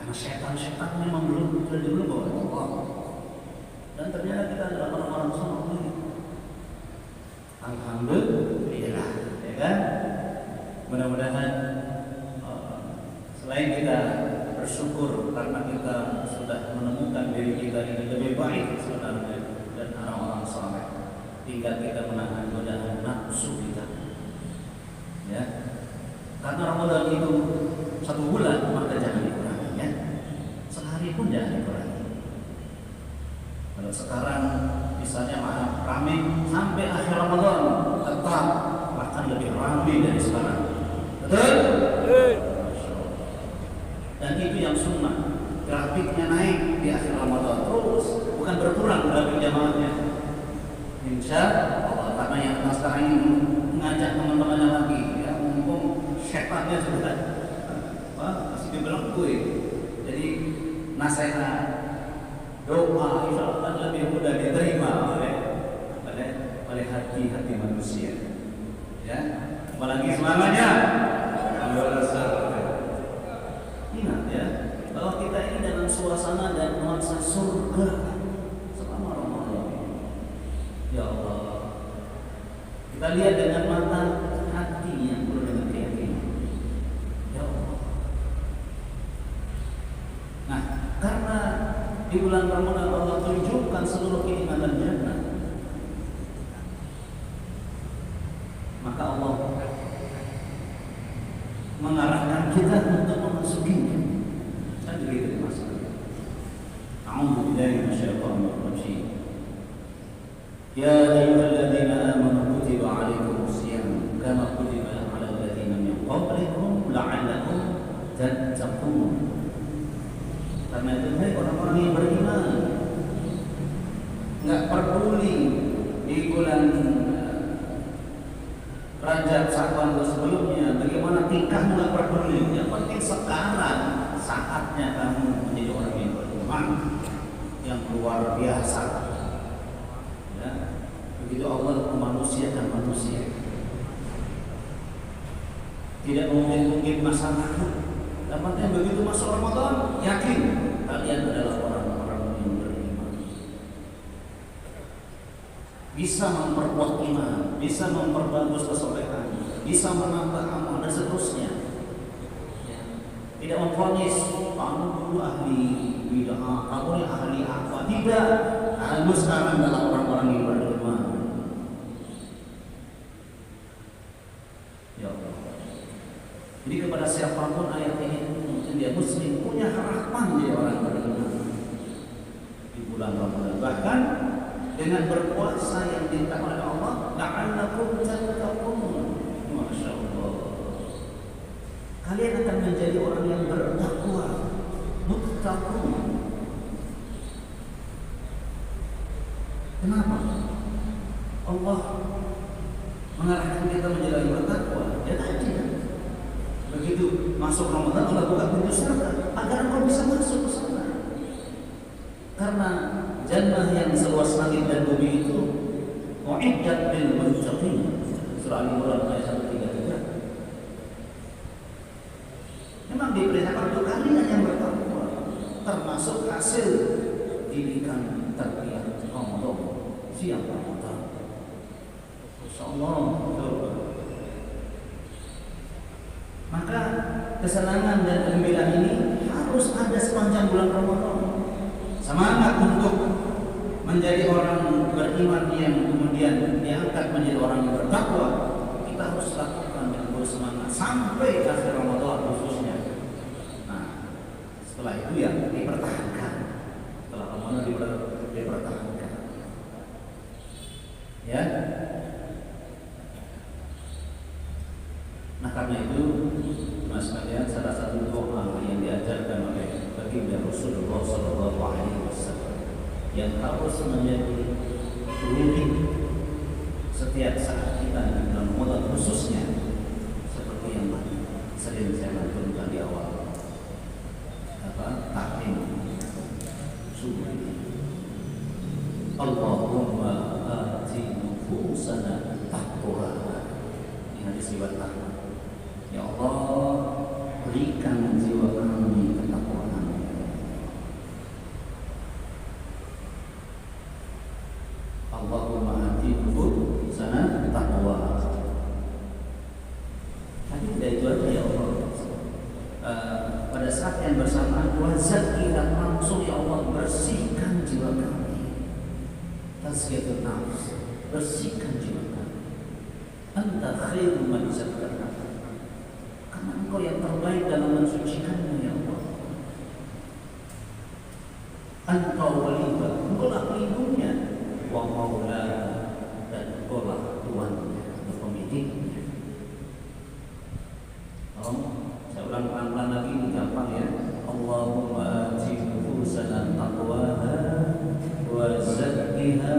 Karena setan-setan memang belum bawa Allah. Dan ternyata kita adalah orang-orang soleh. Alhamdulillah, ya kan? Mudah-mudahan selain kita bersyukur karena kita sudah menemukan diri kita ini lebih baik sebenarnya dan orang-orang soleh, tinggal kita menahan godaan nafsu kita. Ya, karena Ramadan itu 1 bulan, maka jangan dikurangi, ya. Sehari pun jangan dikurangi. Kalau sekarang misalnya ramai sampai akhir Ramadan, tetap bahkan lebih ramai dari sekarang. Betul? Dan itu yang sunnah, grafiknya naik di akhir Ramadan terus, bukan berkurang grafik jamaahnya. Insya Allah, karena yang sekarang ini mengajak teman-temannya lagi, ya, mumpung setannya sudah masih dibilang gue. Jadi nasihat, doa insya Allah lebih mudah diterima oleh hati-hati manusia. Ya, apalagi semangatnya. Ingat ya, bahwa kita ini dalam suasana dan nuansa surga selama Ramadan. Ya Allah, kita lihat dengan mata hati yang penuh dengan keyakinan. Ya Allah. Nah, karena di bulan Ramadan Allah tunjukkan seluruh kenikmatan jannah, maka Allah mengarahkan kita untuk memasukinya. Dan begitu masalah. A'udzu billahi minasyaitonir rajim. Ya ayyuhalladzina amanu kutiba 'alaikumus shiyam kama kutiba 'alal ladzina min qablikum la'allakum tattaqun. Karena itu hai orang-orang yang beriman, enggak peduli di bulan Rajab, Sya'ban atau sebelumnya bagaimana tingkahmu, enggak peduli. Yang penting sekarang saatnya kamu menjadi orang yang beriman yang luar biasa. Ya, begitu Allah memanusiakan manusia. Tidak mungkin masalah. Yang penting begitu masuk Ramadan, yakin kalian adalah orang-orang yang beriman. Bisa memperkuat iman, bisa memperbagus kesolehan, bisa menambah amal dan seterusnya. Ya. Tidak memvonis kamu dulu ahli bid'ah, kamu ini ahli apa? Tidak, kamu sekarang adalah orang-orang yang beriman. Ya Allah. Jadi kepada siapapun ayat ini, mungkin dia muslim, punya harapan dia orang beriman di bulan Ramadan. Bahkan dengan berpuasa yang diminta oleh Allah, la'allakum tattaqun. Masya Allah. Kalian akan menjadi orang yang bertakwa, muttaqun. Kenapa? Allah mengarahkan kita menjadi orang bertakwa. Ya tadi kan. Begitu masuk Ramadan, Allah buka pintu surga agar engkau bisa masuk ke sana. Karena jannah yang seluas langit dan bumi itu u'iddat lil muttaqin. Surah Al-Imran ayat 133. Memang diperintahkan untuk kalian yang bertakwa, termasuk hasil didikan tarbiyah Ramadan, siang Ramadan. Insyaallah. Maka kesenangan dan kegembiraan ini harus ada sepanjang bulan Ramadan. Semangat untuk menjadi orang beriman yang kemudian diangkat menjadi orang yang bertakwa, kita harus lakukan dengan bersemangat sampai akhir Ramadan khususnya. Nah, setelah itu ya dipertahankan. Setelah Ramadan dipertahankan. Ya. Nah, karena itu Mas kalian, salah satu doa yang diajarkan oleh baginda Rasulullah SAW yang harus menjadi rutin setiap saat kita di bulan Ramadan khususnya, seperti yang sering saya lantunkan di awal, taklim subuh ini. Allahumma ati nufusana taqwaha. Ini hadis riwayat Ahmad. Ya Allah, berikan jiwa kami ketakwaan. wazakkiha, langsung ya Allah bersihkan jiwa kami. Tazkiyatun nafs, bersihkan jiwa kami. Anta khairu man zakkaha, karena Engkau yang terbaik dalam mensucikannya ya Allah. Anta waliyuha, Engkau lah pelindungnya, wa maula, dan Engkau lah tuannya atau pemiliknya. Saya ulang pelan-pelan lagi, ini gampang ya. Allahumma ati nufusana taqwaha wa zakkiha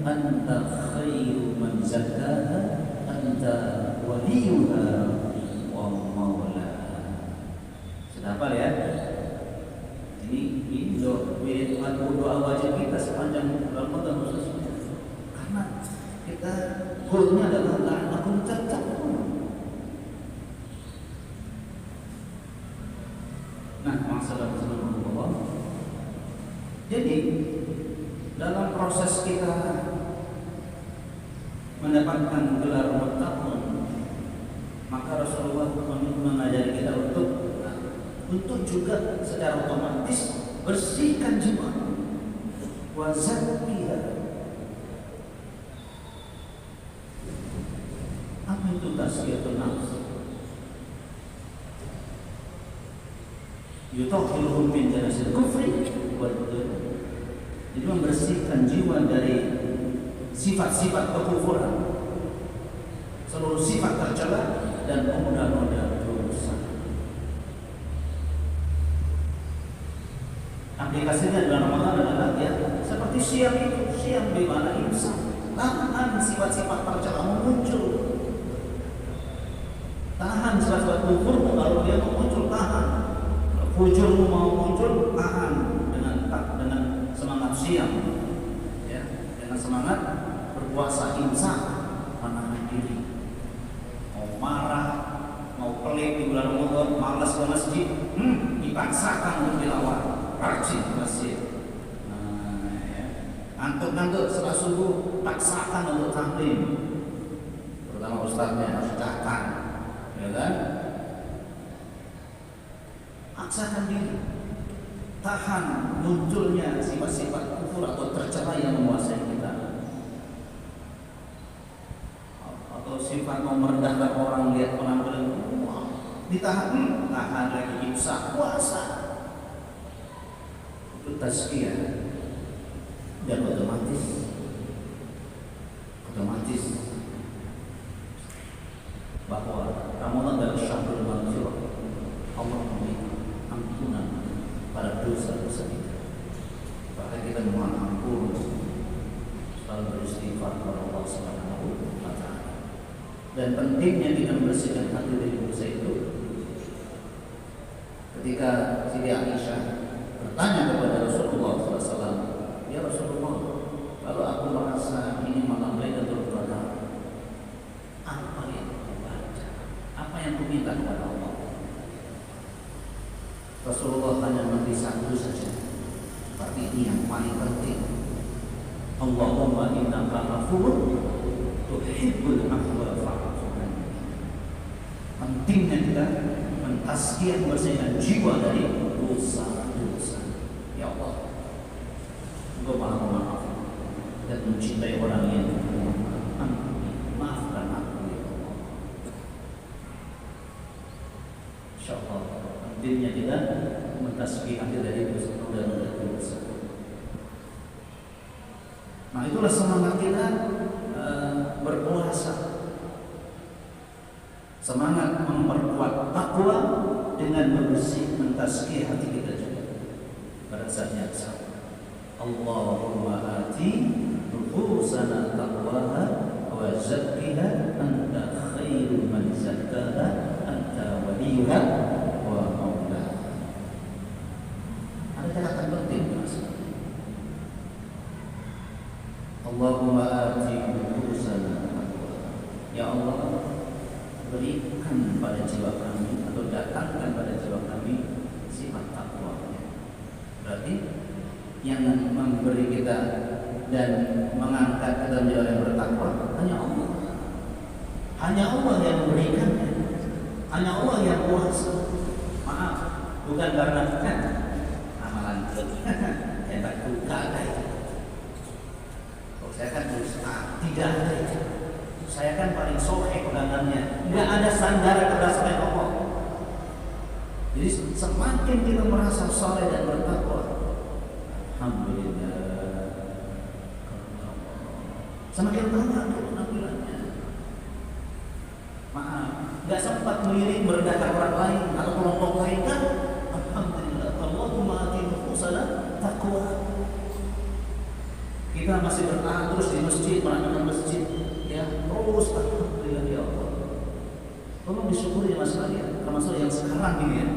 anta khairu man zakkaha anta waliyuha wa maulaha. Sudah hafal ya? Ini doa wajib kita sepanjang Ramadan khususnya. Karena kita goalnya adalah la'allakum tattaqun. Nah, masalah Allah. Jadi dalam proses kita mendapatkan gelar muttaqun, maka Rasulullah mengajari kita untuk juga secara otomatis bersihkan jiwa, wa zakkiha. Apa itu tazkiyatun nafs? Yutahhiruhum min janasil kufri wa dzunub. Jadi membersihkan jiwa dari sifat-sifat kekufuran, seluruh sifat tercela dan noda-noda dosa. Aplikasinya dalam Ramadan adalah ya seperti siang itu, siang bimana imsak, tahan sifat-sifat tercela muncul, tahan sifat-sifat kufur kalau dia muncul, tahan. Fujurmu mau muncul, tahan dengan semangat siang, ya, dengan semangat berpuasa imsak, menahan diri. Mau marah, mau pelit di bulan Ramadan, malas ke masjid, dipaksakan untuk dilawan, rajin ke masjid. Nah, ya. Ngantuk-ngantuk setelah subuh, paksakan untuk taklim, terutama ustaznya harus datang, ya kan? Paksakan diri, tahan munculnya sifat-sifat kufur atau tercela yang menguasai kita, atau sifat mau merendahkan orang, lihat penampilan, ditahan, tahan lagi, imsak, puasa. Itu tazkiyah, dan otomatis bahwa Ramadan adalah syahrul maghfirah. Allah memberi ampunan pada dosa-dosa kita. Bahkan kita mohon ampun, selalu beristighfar kepada Allah Subhanahu wa Ta'ala. Dan pentingnya kita membersihkan hati dari dosa itu. Ketika Siti Aisyah bertanya kepada Rasulullah SAW, ya Rasulullah, kalau aku merasa ini malam Lailatul Qadar, apa yang aku baca? Apa yang aku minta kepada Allah? Rasulullah hanya memberi satu saja, tapi ini yang paling penting. Allahumma innaka ghafurun tuhibbul afwa fa'fu anni. Pentingnya kita mentazkiyah, membersihkan jiwa dari dosa-dosa. Ya Allah, Engkau Maha Pemaaf dan mencintai orang yang maafkan aku ya Allah. Insyaallah pentingnya kita mentazkiyah dari dosa. Nah, itulah semangat kita berpuasa. Semangat memperkuat takwa dengan mentazkiyah hati kita juga. Pada saat yang sama, Allahumma ati nufusana taqwaha wa zakkiha anta khairu man zakkaha anta waliyuha wa maulaha. Ada catatan penting, Mas. Allahumma ati nufusana taqwaha. Ya Allah, berikan pada jiwa kami atau datangkan pada jiwa kami sifat takwa. Berarti yang memberi kita dan mengangkat kita menjadi orang yang bertakwa hanya Allah. Hanya Allah yang memberikannya. Hanya Allah yang kuasa. Maaf, bukan karena amalan enak bukan itu. Oh, saya kan berusaha, tidak ada itu. Saya kan paling soleh pegangannya, nggak ada sandaran berdasarkan Allah. Jadi semakin kita merasa soleh dan bertakwa, alhamdulillah, semakin banyak penampilannya. Maaf, nggak sempat melirik merendahkan orang lain atau kelompok lain kan? Alhamdulillah, Allahumma ati nufusana taqwa. Kita masih bertahan terus di masjid, melakukan masjid, ya terus alhamdulillah ya Allah. Tolong disyukuri mas kalian, termasuk yang sekarang ini ya,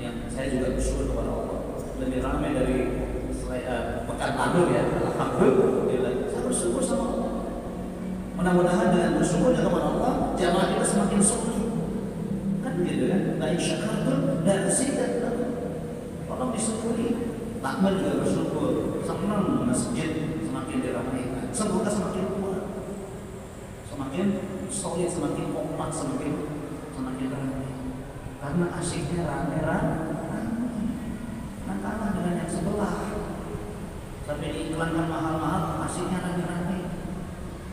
yang saya juga bersyukur kepada Allah. Lebih ramai dari pekan lalu ya, alhamdulillah. Saya bersyukur sama Allah. Mudah-mudahan dengan bersyukur kepada Allah, jamaah kita semakin soleh. Kan begitu kan? La in syakartum la azidannakum. Tolong disyukuri. Takmir juga bersyukur. Senang masjid semakin diramaikan. Semoga semakin kuat, semakin solid, semakin kompak, semakin ramai. Karena asyiknya rame-rame. Nah, kalah dengan yang sebelah. Sampai diiklankan mahal-mahal, asyiknya rame-rame.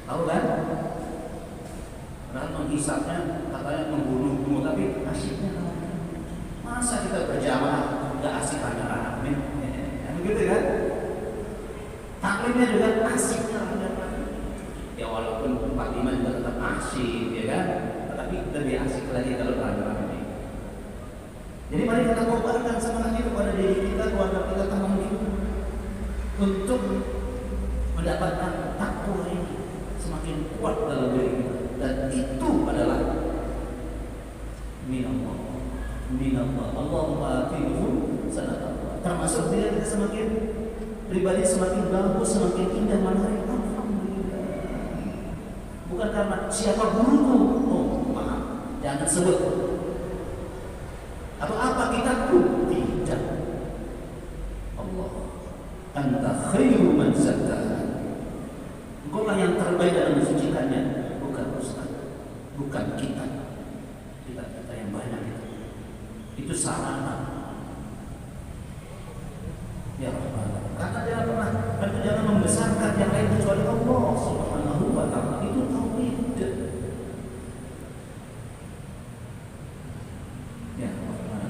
Tahu kan? Padahal menghisapnya katanya membunuh, tapi asyiknya rame. Masa kita berjamaah nggak asik rame-rame? Begitu kan? Taklimnya juga asiknya rame-rame. Ya walaupun 45 juga tetap asyik, ya kan? Tetapi lebih asik lagi kalau rame-rame. Jadi mari kita kobarkan semangatnya kepada diri kita, keluarga kita, teman kita, untuk mendapatkan takwa ini semakin kuat dalam diri kita. Dan itu adalah minallah. Allahumma atihu sanatullah. Termasuk dia kita semakin pribadi semakin bagus, semakin indah, menarik. Alhamdulillah. Bukan karena siapa guruku. Oh, maaf. Jangan sebut. Atau apa kita pun tidak. Allah. Anta khairu man zakkaha. Engkaulah yang terbaik dalam mensucikannya, bukan ustaz, bukan kita yang banyak itu sarana. Ya Rabbal, karena jangan membesarkan yang lain kecuali Allah Subhanahu wa ta'ala. Itu tauhid. Ya Rabbal.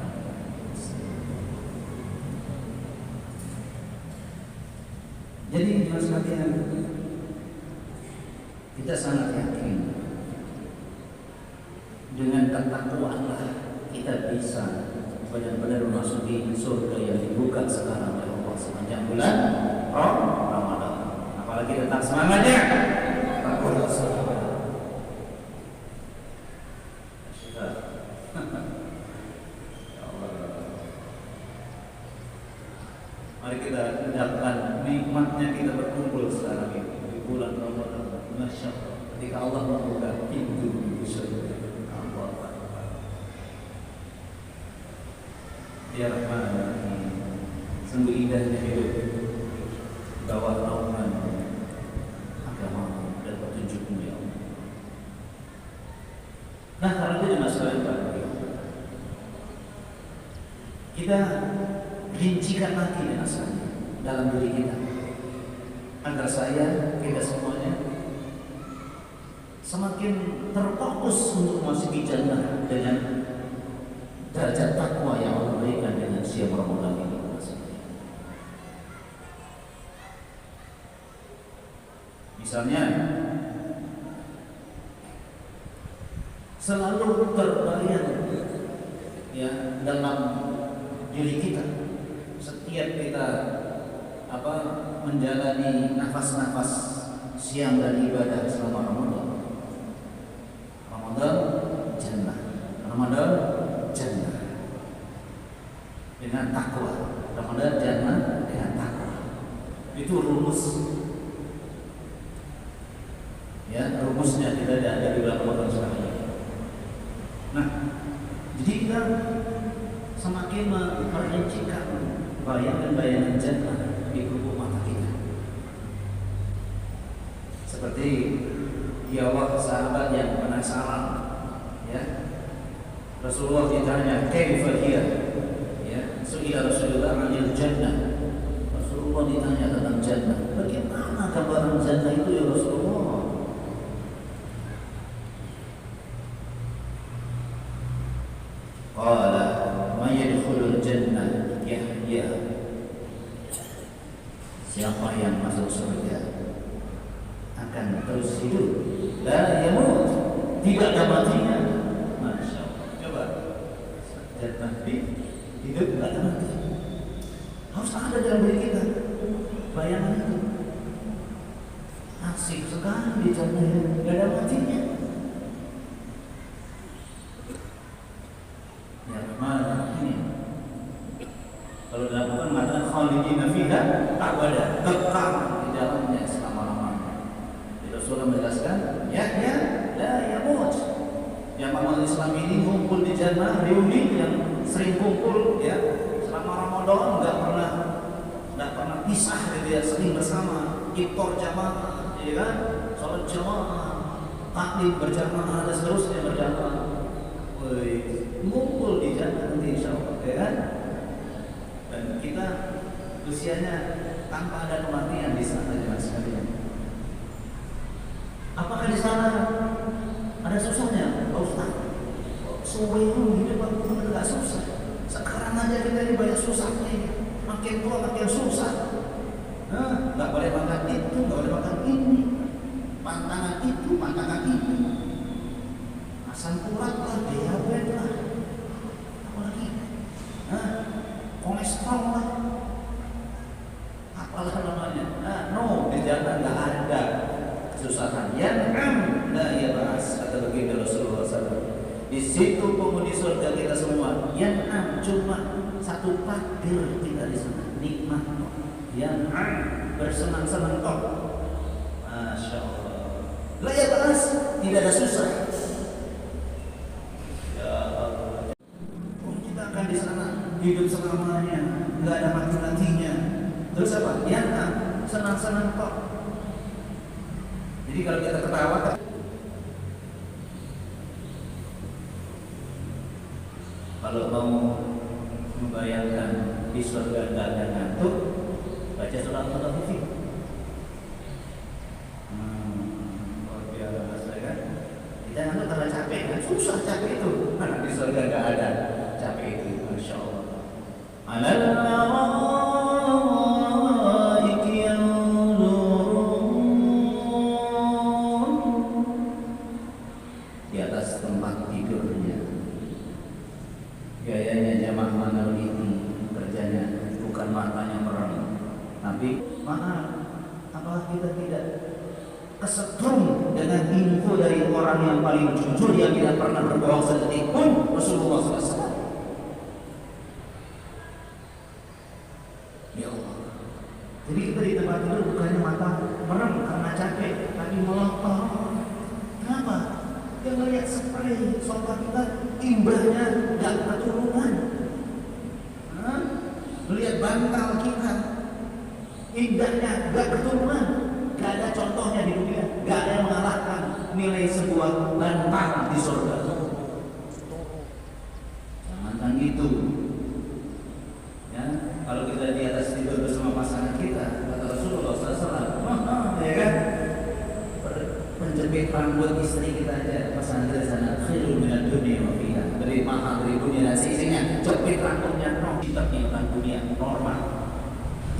Jadi jelas sekalian, kita sangat yakin dengan ketakwaan kita bisa benar-benar memasuki surga yang dibuka sekarang oleh Allah sepanjang bulan Ramadan. Apalagi tentang semangatnya takwa surga. Mari kita dapatkan nikmatnya kita berkumpul sekarang ini di bulan Ramadan. Masya Allah, ketika Allah membuka pintu surga. Ya Rahman, sungguh indahnya hidup di bawah naungan agama dan petunjukmu ya Allah. Nah, karena itu masalah yang kita rincikan lagi masalahnya dalam diri kita, agar kita semuanya semakin terfokus untuk masuk jannah dengan derajat takwa yang Allah berikan dengan siang Ramadan ini. Misalnya, selalu terbayang ya dalam diri kita setiap kita menjalani nafas-nafas siang dan ibadah selama Ramadan. Ramadan jannah, Ramadan jannah dengan takwa, Ramadan jannah dengan takwa. Itu rumus. Ya, rumusnya tidak ada di dalam Ramadan sekarang ini. Nah, jadi kita semakin merincikan bayangan-bayangan jannah di lubuk mata kita. Seperti dialog sahabat yang penasaran, ya. Rasulullah ditanya, "Kaifa hiya?" Ya. Su'ila Rasulullah 'anil jannah. Rasulullah ditanya tentang jannah. Bagaimana gambaran jannah itu ya Rasulullah? Qala may yadkhulul jannah yahya. Siapa yang masuk surga akan terus hidup, la yamut, tidak ada matinya. Masya Allah. Coba jannah hidup tidak ada mati. Harus ada dalam diri kita bayangan itu. Asik sekali di jannah, tidak ada matinya. Ya mana ini? Kalau dalam Al-Quran mengatakan khalidina fiha abada, kekal di dalamnya selama-lamanya. Rasulullah menjelaskan, ya la yamut. Yang amal Islam ini kumpul di jannah, reuni yang sering kumpul ya selama Ramadan, nggak pernah pisah gitu ya, sering bersama, iftar jamaah, ya kan, sholat jamaah, taklim berjamaah dan seterusnya berjamaah. Ngumpul di jannah nanti insya Allah, ya kan? Dan kita usianya tanpa ada kematian di sana jemaah sekalian. Apakah di sana ada susahnya? Pak Ustaz, suwehu hidup aku nggak susah. Sekarang aja kita ini banyak susahnya ini. Makin tua makin susah. Nggak boleh makan itu, nggak boleh makan ini. Pantangan itu, pantangan ini. Asam urat lah, diabetes lah. Apalagi, kolesterol lah. Apalah namanya? No, di jannah nggak ada kesusahan. La yab'as, kata baginda Rasulullah SAW. Di situ penghuni surga kita semua. Cuma satu takdir kita di sana, nikmat. Bersenang-senang kok. Masya Allah. La yab'as, tidak ada susah. Ya Allah. Kita akan di sana hidup selamanya, nggak ada mati-matinya. Terus apa? Senang-senang kok. Jadi kalau kita ketawa, kalau mau membayangkan di surga tidak ada ngantuk, baca surat Al-Fatihah. Luar biasa kan? Kita ngantuk karena capek kan? Susah capek itu. Di surga tidak ada capek itu. Masya Allah. Di atas tempat tidurnya. Gayanya jamaah meneliti, kerjanya bukan matanya merem, tapi maaf, apakah kita tidak kesetrum dengan info dari orang yang paling jujur yang tidak pernah berbohong sedetik pun, Rasulullah SAW. Ya Allah. Jadi kita di tempat tidur bukannya mata merem karena capek, tapi melotot. Kenapa? Kita melihat spray sofa kita, imbahnya gak keturunan. Melihat bantal kita, indahnya gak keturunan. Gak ada contohnya di dunia, gak ada yang mengalahkan nilai sebuah bantal di surga. Jangankan itu ya, kalau kita di atas tidur bersama pasangan kita, kata Rasulullah SAW, ya kan, penjepit rambut istri kita aja, pasangan kita sana, khairul minad dunya wa fiha, lebih mahal dari dunia dan seisinya. Jepit rambutnya, kita tinggalkan dunia normal,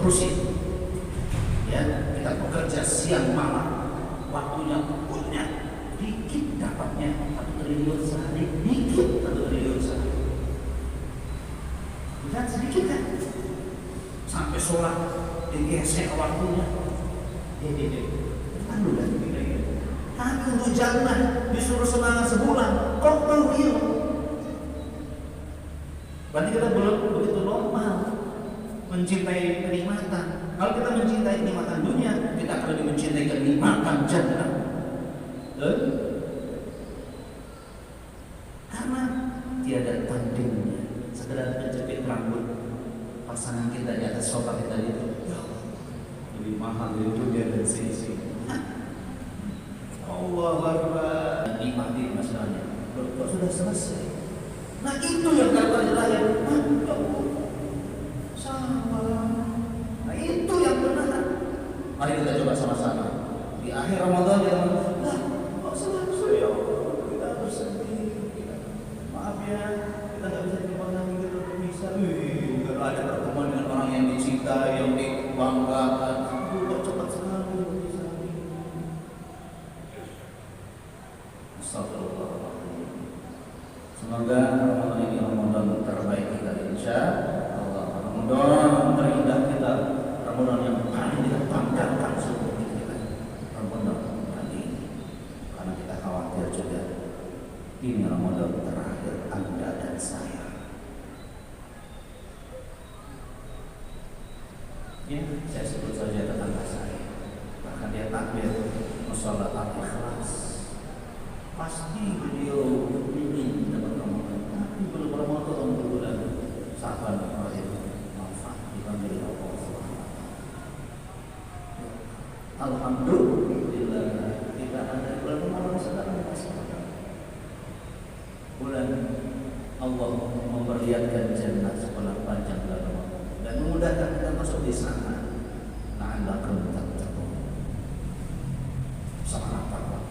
terusin ya, kita bekerja siang malam, waktunya punya dikit, dapatnya 1 triliun sehari, dikit 1 triliun sehari, bukan sedikit kan? Sampai sholat digesek waktunya. Kan udah begini. Tapi untuk jannah disuruh semangat sebulan, kok real? Berarti kita belum begitu normal mencintai kenikmatan. Kalau kita mencintai kenikmatan dunia, kita akan lebih mencintai kenikmatan jannah. Karena tiada tandingnya. Segera menjepit rambut pasangan kita di atas sofa kita itu, ya Allah, lebih mahal dari dunia dan seisi. Allah Akbar. Nikmati masalahnya. Kok sudah selesai? Nah itu yang kata terakhir. akhir Ramadan kita lah, kok selesai ya Allah, kita bersedih, maaf ya, kita nggak bisa jumpa lagi, kita berpisah. Kalau ada pertemuan dengan orang yang dicintai, yang dibanggakan, kok cepat sekali berpisah. Astagfirullahaladzim. Semoga Ramadan ini Ramadan terbaik kita, insya Allah. Ramadan terindah kita, Ramadan yang paling kita banggakan seluruh kita. Ramadan kali ini, karena kita khawatir juga ini Ramadan terakhir Anda dan saya. Ya, saya sebut saja tetangga saya. Bahkan dia takbir musola al-ikhlas. Pasti beliau ingin dapat Ramadan, tapi belum Ramadan bulan Sa'ban terakhir manfaat dipanggil Allah SWT. Alhamdulillah kita ada bulan Ramadan sekarang bulan Allah memperlihatkan jannah sekolah panjang bulan Ramadan dan memudahkan kita masuk di sana. La'allakum tattaqun. Semangat Pak.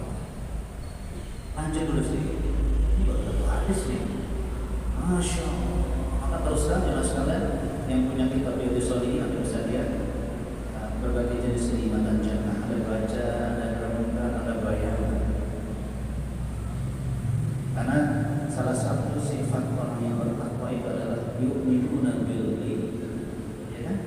Lanjut dulu sedikit. Ini baru satu hadis nih. Masya Allah. Maka teruskan jelas sekalian yang punya kitab Riyadhus Shalihin Anda bisa lihat berbagai jenis kenikmatan jannah. Ada baca, ada renungkan, ada bayangkan. Karena salah satu sifat orang yang bertakwa itu adalah yu'minuna bil ghaib. Ya kan?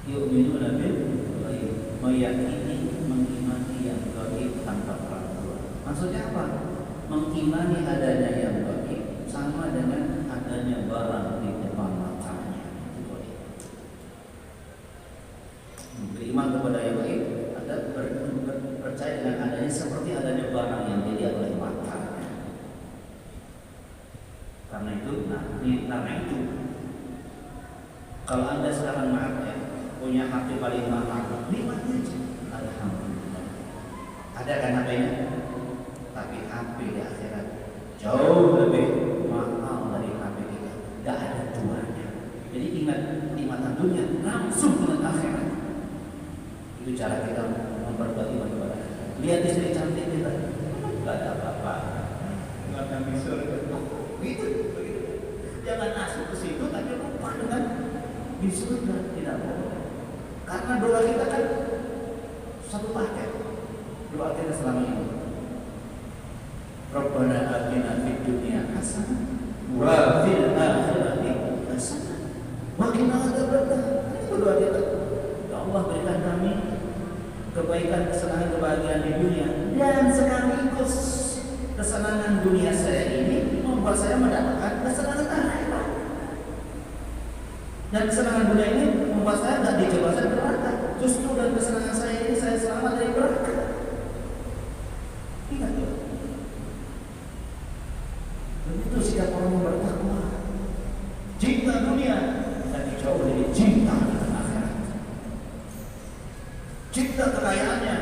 Yu'minuna bil ghaib, meyakini, mengimani yang gaib tanpa keraguan. Maksudnya apa? Mengimani adanya yang gaib sama dengan adanya barang di depan matanya. Beriman kepada yang gaib, ada percaya dengan adanya seperti adanya barang yang dilihat oleh matanya. Karena itu, kalau Anda sekarang maaf ya, punya HP paling mahal, nikmati aja. Alhamdulillah. Ada kan HP-nya? Tapi HP di akhirat jauh lebih mahal dari HP kita. Gak ada duanya. Jadi ingat nikmatan dunia langsung dengan akhirat. Itu cara kita memperbuat iman kepada. Lihat istri cantik kita, gak ada apa-apa. Gak akan bisa. Gitu. Jangan masuk ke situ tapi lupa dengan di surga, tidak boleh. Karena doa kita kan satu paket. Doa kita selama ini. Rabbana atina fid dunya hasanah wa fil akhirati hasanah wa qina adzabannar. Itu doa kita. Ya Allah, berikan kami kebaikan, kesenangan, kebahagiaan di dunia dan sekaligus kesenangan dunia saya ini membuat saya mendapatkan kesenangan akhirat. Dan kesenangan dunia ini membuat saya tidak dijebloskan neraka. Justru dan kesenangan saya ini saya selamat dari neraka. Ingat ya. Begitu sikap orang bertakwa. Cinta dunia dan dijauh dari cinta akhirat. Cinta kekayaannya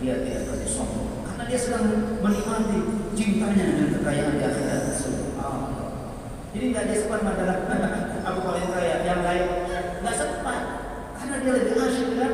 dia tidak berani sombong karena dia sedang menikmati cintanya dengan kekayaan di akhirat. Jadi nggak dia sempat adalah aku paling kaya, yang lain nggak sempat karena dia lebih asyik dengan